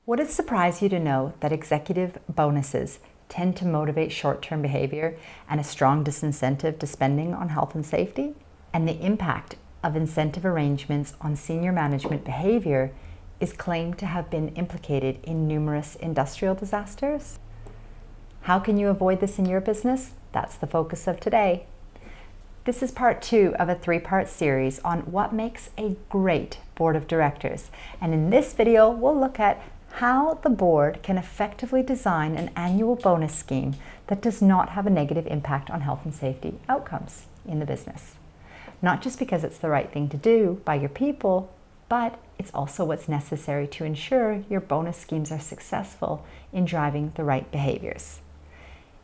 Would it surprise you to know that executive bonuses tend to motivate short-term behavior and a strong disincentive to spending on health and safety? And the impact of incentive arrangements on senior management behavior is claimed to have been implicated in numerous industrial disasters? How can you avoid this in your business? That's the focus of today. This is part 2 of a 3-part series on what makes a great board of directors. And in this video, we'll look at how the board can effectively design an annual bonus scheme that does not have a negative impact on health and safety outcomes in the business. Not just because it's the right thing to do by your people, but it's also what's necessary to ensure your bonus schemes are successful in driving the right behaviors.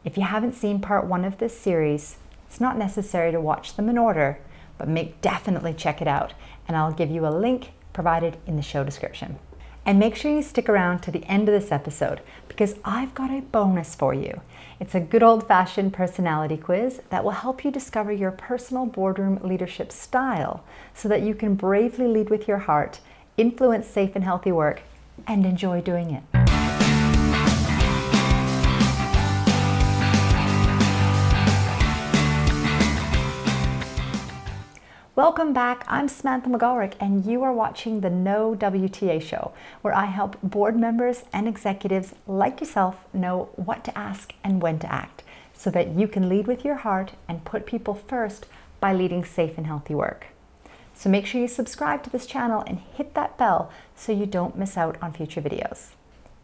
If you haven't seen part 1 of this series, it's not necessary to watch them in order, but definitely check it out, and I'll give you a link provided in the show description. And make sure you stick around to the end of this episode because I've got a bonus for you. It's a good old-fashioned personality quiz that will help you discover your personal boardroom leadership style so that you can bravely lead with your heart, influence safe and healthy work, and enjoy doing it. Welcome back, I'm Samantha McGolrick and you are watching the No WTA Show, where I help board members and executives like yourself know what to ask and when to act so that you can lead with your heart and put people first by leading safe and healthy work. So make sure you subscribe to this channel and hit that bell so you don't miss out on future videos.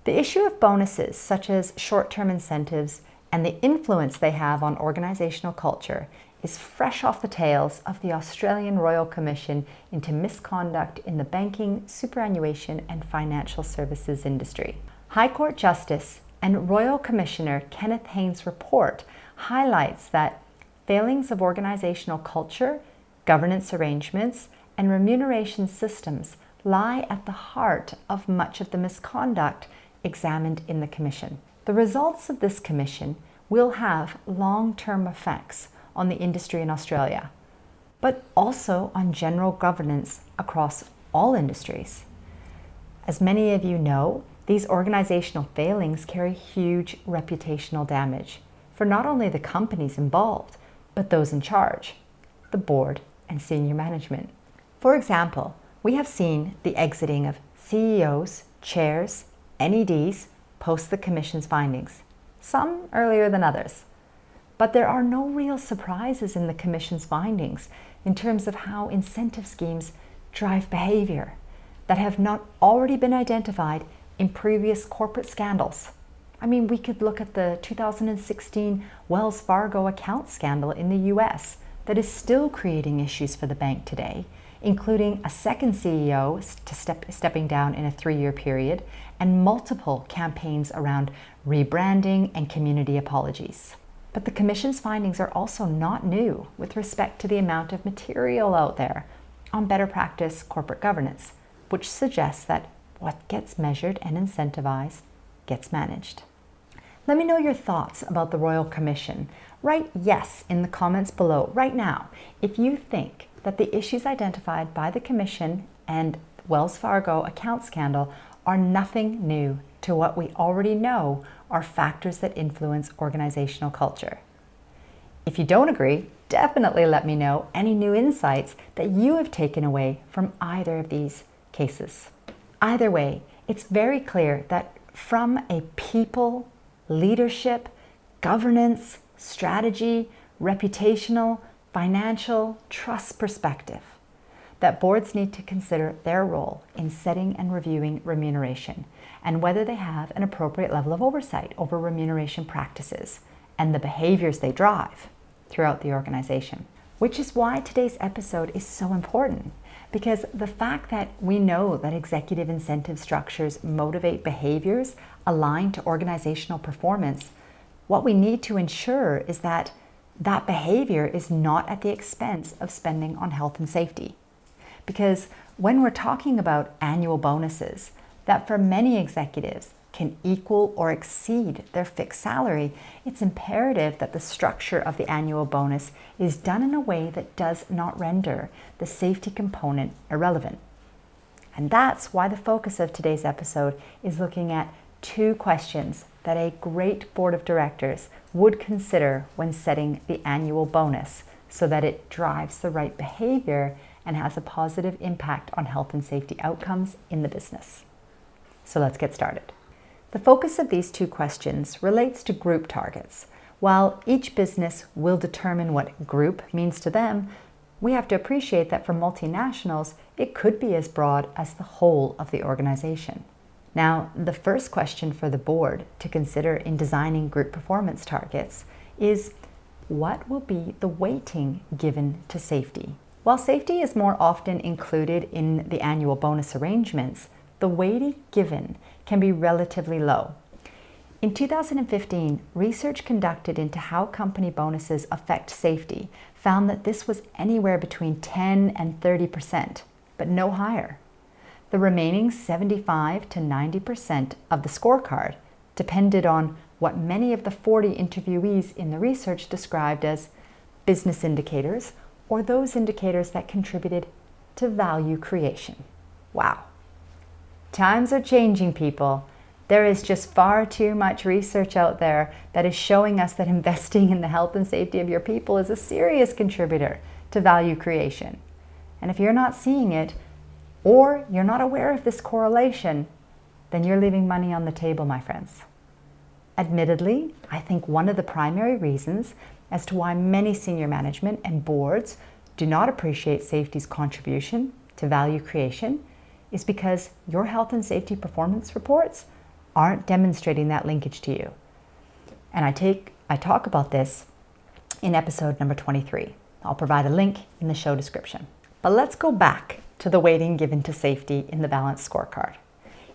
The issue of bonuses such as short-term incentives and the influence they have on organizational culture is fresh off the tails of the Australian Royal Commission into Misconduct in the Banking, Superannuation and Financial Services Industry. High Court Justice and Royal Commissioner Kenneth Haynes' report highlights that failings of organizational culture, governance arrangements, and remuneration systems lie at the heart of much of the misconduct examined in the Commission. The results of this Commission will have long-term effects on the industry in Australia, but also on general governance across all industries. As many of you know, these organizational failings carry huge reputational damage for not only the companies involved, but those in charge, the board and senior management. For example, we have seen the exiting of CEOs, chairs, NEDs post the Commission's findings, some earlier than others. But there are no real surprises in the Commission's findings in terms of how incentive schemes drive behavior that have not already been identified in previous corporate scandals. I mean, we could look at the 2016 Wells Fargo account scandal in the U.S. that is still creating issues for the bank today, including a second CEO stepping down in a 3-year period and multiple campaigns around rebranding and community apologies. But the Commission's findings are also not new with respect to the amount of material out there on better practice corporate governance, which suggests that what gets measured and incentivized gets managed. Let me know your thoughts about the Royal Commission. Write yes in the comments below right now if you think that the issues identified by the Commission and Wells Fargo account scandal are nothing new to what we already know are factors that influence organizational culture. If you don't agree, definitely let me know any new insights that you have taken away from either of these cases. Either way, it's very clear that from a people, leadership, governance, strategy, reputational, financial, trust perspective, that boards need to consider their role in setting and reviewing remuneration and whether they have an appropriate level of oversight over remuneration practices and the behaviors they drive throughout the organization. Which is why today's episode is so important, because the fact that we know that executive incentive structures motivate behaviors aligned to organizational performance, what we need to ensure is that that behavior is not at the expense of spending on health and safety. Because when we're talking about annual bonuses that for many executives can equal or exceed their fixed salary, it's imperative that the structure of the annual bonus is done in a way that does not render the safety component irrelevant. And that's why the focus of today's episode is looking at 2 questions that a great board of directors would consider when setting the annual bonus so that it drives the right behavior and has a positive impact on health and safety outcomes in the business. So let's get started. The focus of these 2 questions relates to group targets. While each business will determine what group means to them, we have to appreciate that for multinationals, it could be as broad as the whole of the organization. Now, the first question for the board to consider in designing group performance targets is, what will be the weighting given to safety? While safety is more often included in the annual bonus arrangements, the weighting given can be relatively low. In 2015, research conducted into how company bonuses affect safety found that this was anywhere between 10 and 30%, but no higher. The remaining 75 to 90% of the scorecard depended on what many of the 40 interviewees in the research described as business indicators, or those indicators that contributed to value creation. Wow. Times are changing, people. There is just far too much research out there that is showing us that investing in the health and safety of your people is a serious contributor to value creation. And if you're not seeing it, or you're not aware of this correlation, then you're leaving money on the table, my friends. Admittedly, I think one of the primary reasons as to why many senior management and boards do not appreciate safety's contribution to value creation is because your health and safety performance reports aren't demonstrating that linkage to you. And I talk about this in episode number 23. I'll provide a link in the show description. But let's go back to the weighting given to safety in the balanced scorecard.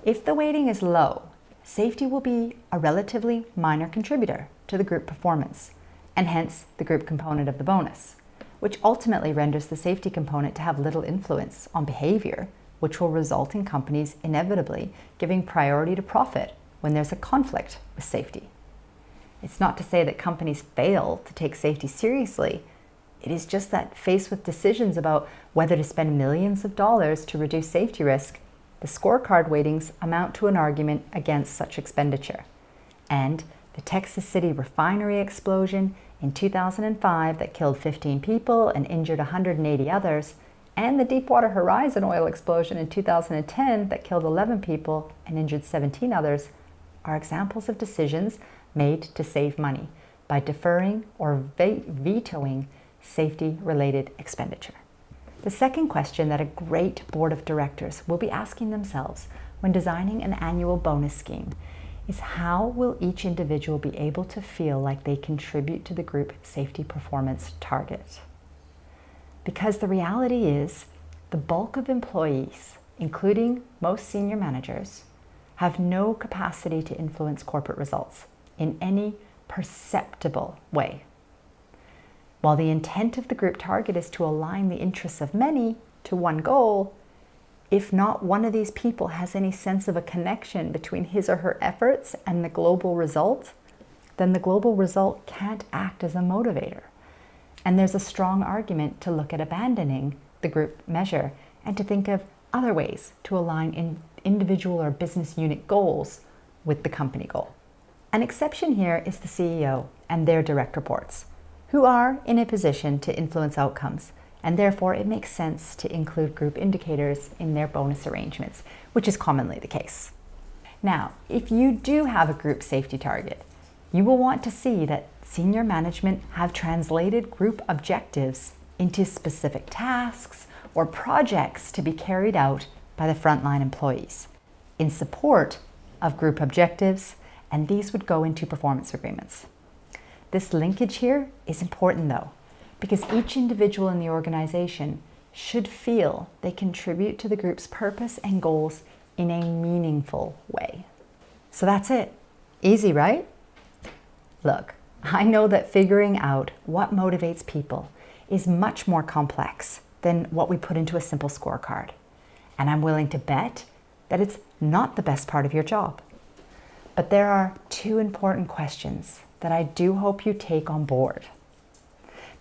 If the weighting is low, safety will be a relatively minor contributor to the group performance, and hence the group component of the bonus, which ultimately renders the safety component to have little influence on behavior, which will result in companies inevitably giving priority to profit when there's a conflict with safety. It's not to say that companies fail to take safety seriously. It is just that faced with decisions about whether to spend millions of dollars to reduce safety risk, the scorecard weightings amount to an argument against such expenditure. And the Texas City refinery explosion in 2005 that killed 15 people and injured 180 others, and the Deepwater Horizon oil explosion in 2010 that killed 11 people and injured 17 others are examples of decisions made to save money by deferring or vetoing safety-related expenditure. The second question that a great board of directors will be asking themselves when designing an annual bonus scheme is, how will each individual be able to feel like they contribute to the group safety performance target? Because the reality is, the bulk of employees, including most senior managers, have no capacity to influence corporate results in any perceptible way. While the intent of the group target is to align the interests of many to one goal, if not one of these people has any sense of a connection between his or her efforts and the global result, then the global result can't act as a motivator. And there's a strong argument to look at abandoning the group measure and to think of other ways to align individual or business unit goals with the company goal. An exception here is the CEO and their direct reports, who are in a position to influence outcomes, and therefore it makes sense to include group indicators in their bonus arrangements, which is commonly the case. Now, if you do have a group safety target, you will want to see that senior management have translated group objectives into specific tasks or projects to be carried out by the frontline employees in support of group objectives, and these would go into performance agreements. This linkage here is important though, because each individual in the organization should feel they contribute to the group's purpose and goals in a meaningful way. So that's it. Easy, right? Look, I know that figuring out what motivates people is much more complex than what we put into a simple scorecard. And I'm willing to bet that it's not the best part of your job. But there are 2 important questions that I do hope you take on board,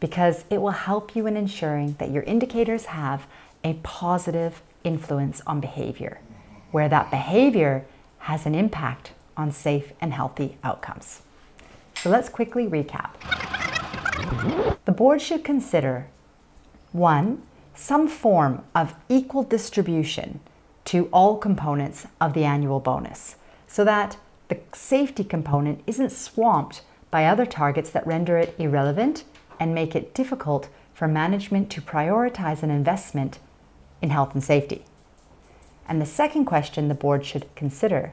because it will help you in ensuring that your indicators have a positive influence on behavior, where that behavior has an impact on safe and healthy outcomes. So let's quickly recap. The board should consider 1. Some form of equal distribution to all components of the annual bonus, so that the safety component isn't swamped by other targets that render it irrelevant and make it difficult for management to prioritize an investment in health and safety. And the second question the board should consider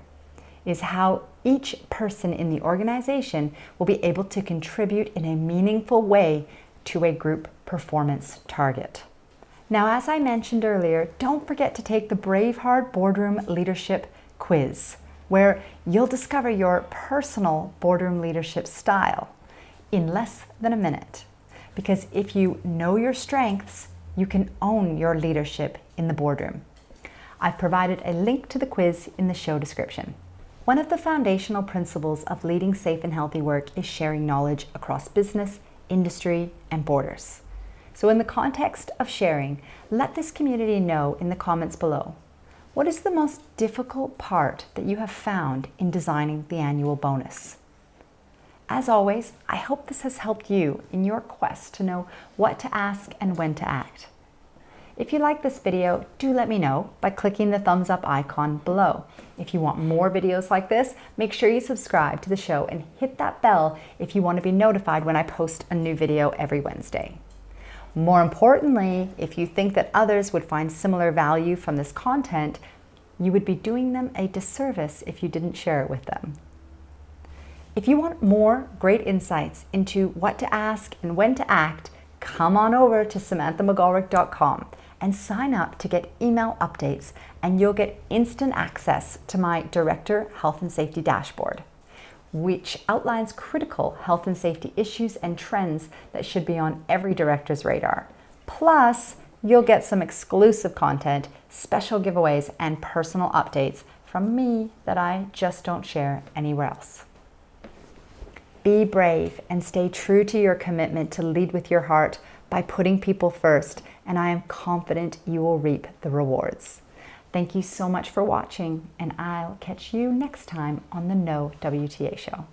is how each person in the organization will be able to contribute in a meaningful way to a group performance target. Now, as I mentioned earlier, don't forget to take the Braveheart Boardroom Leadership Quiz, where you'll discover your personal boardroom leadership style in less than a minute. Because if you know your strengths, you can own your leadership in the boardroom. I've provided a link to the quiz in the show description. One of the foundational principles of leading safe and healthy work is sharing knowledge across business, industry, and borders. So in the context of sharing, let this community know in the comments below. What is the most difficult part that you have found in designing the annual bonus? As always, I hope this has helped you in your quest to know what to ask and when to act. If you like this video, do let me know by clicking the thumbs up icon below. If you want more videos like this, make sure you subscribe to the show and hit that bell if you want to be notified when I post a new video every Wednesday. More importantly, if you think that others would find similar value from this content, you would be doing them a disservice if you didn't share it with them. If you want more great insights into what to ask and when to act, come on over to SamanthaMcGolrick.com and sign up to get email updates, and you'll get instant access to my Director Health and Safety Dashboard, which outlines critical health and safety issues and trends that should be on every director's radar. Plus, you'll get some exclusive content, special giveaways, and personal updates from me that I just don't share anywhere else. Be brave and stay true to your commitment to lead with your heart by putting people first, and I am confident you will reap the rewards. Thank you so much for watching, and I'll catch you next time on the No WTA Show.